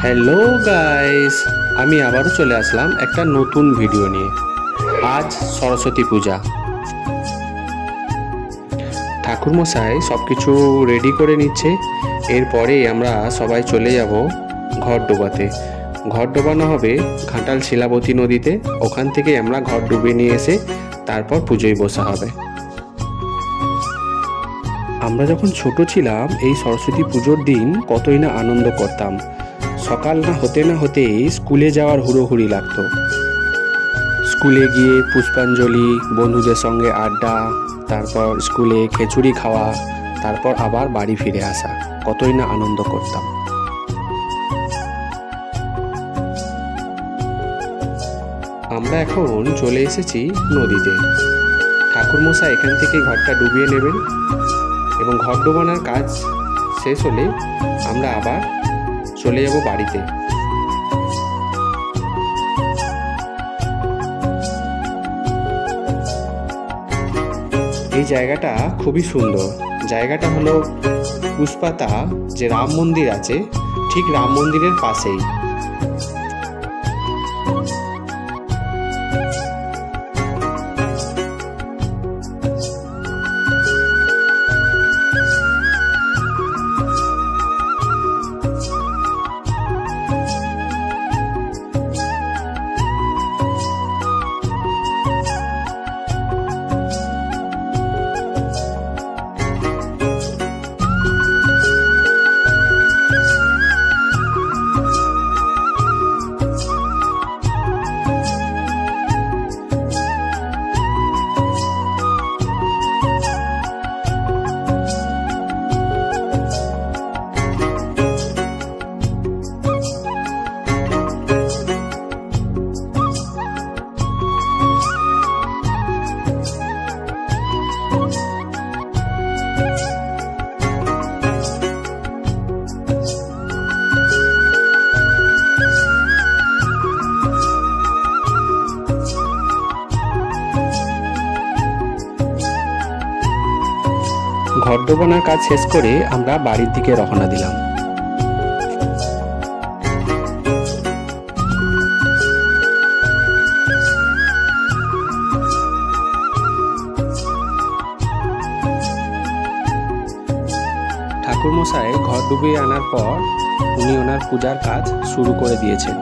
Hello guys, আমি আবারও চলে আসলাম একটা নতুন ভিডিও নিয়ে। আজ সরস্বতী পূজা। ঠাকুরমশাই সব কিছু রেডি করে নিচ্ছে। এরপরেই আমরা সবাই চলে যাব ঘট ডোবাতে। ঘট ডোবানো হবে ঘাটাল শিলাবতী নদীতে। ওখান থেকে আমরা ঘট ডুবিয়ে নিয়ে এসে তারপর পুজোয় বসা হবে। আমরা যখন ছোট ছিলাম এই সরস্বতী পুজোর দিন কতই না আনন্দ করতাম। সকাল না হতেই স্কুলে যাওয়ার হুড়োহুড়ি লাগতো। স্কুলে গিয়ে পুষ্পাঞ্জলি, বন্ধুদের সঙ্গে আড্ডা, তারপর স্কুলে খিচুড়ি খাওয়া, তারপর আবার বাড়ি ফিরে আসা, কতই না আনন্দ করতাম। আমরা এখন চলে এসেছি নদীতে। ঠাকুরমশাই এখান থেকে ঘরটা ডুবিয়ে নেবেন এবং ঘর ডোবানোর কাজ শেষ হলে আমরা আবার চলে যাব বাড়িতে। এই জায়গাটা খুবই সুন্দর। জায়গাটা হলো পুষ্পাতা, যে রাম মন্দির আছে ঠিক রাম মন্দিরের পাশেই। ঘর ডোবানোর কাজ শেষ করে আমরা বাড়ির দিকে রওনা দিলাম। ঠাকুরমশাই ঘর ডুবিয়ে আনার পর উনি ওনার পূজার কাজ শুরু করে দিয়েছেন।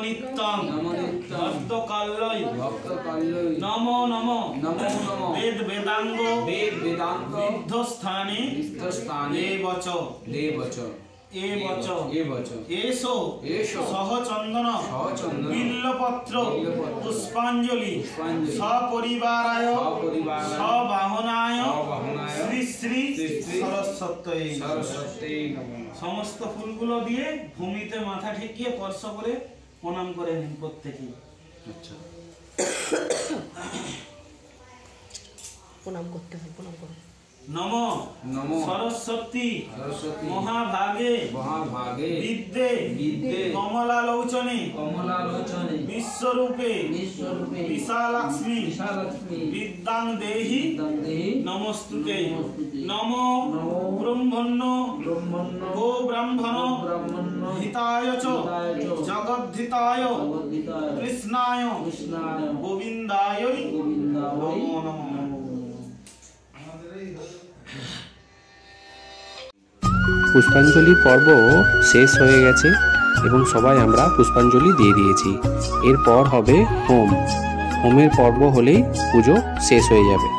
নিত্যং ভক্তকাল্যৈ নমো নমো বেদ বেদাঙ্গ বিদ্ধস্থানে দেবচ এসো সহচন্দন বিল্লপত্র পুষ্পাঞ্জলি সপরিবারায় সবাহনায় শ্রী শ্রী সরস্বতী। সমস্ত ফুলগুলো দিয়ে ভূমিতে মাথা ঠেকিয়ে স্পর্শ করে প্রণাম করে নিন প্রত্যেকেই। আচ্ছা, প্রণাম করতে হবে, প্রণাম করুন। নমো নমো সরস্বতী মহাভাগে বিদ্যে কমলালোচনে বিশ্বরূপে বিশালাক্ষ্মী বিদ্যাং দেহি নমস্তুতে। নমো ব্রহ্মণ্য গো ব্রাহ্মণ হিতায় চ জগদ্ধিতায় কৃষ্ণায় গোবিন্দায় নমো নমঃ। পুষ্পাঞ্জলি পর্ব শেষ হয়ে গেছে এবং সবাই আমরা পুষ্পাঞ্জলি দিয়ে দিয়েছি। এরপর হবে হোমের পর্ব হলেই পুজো শেষ হয়ে যাবে।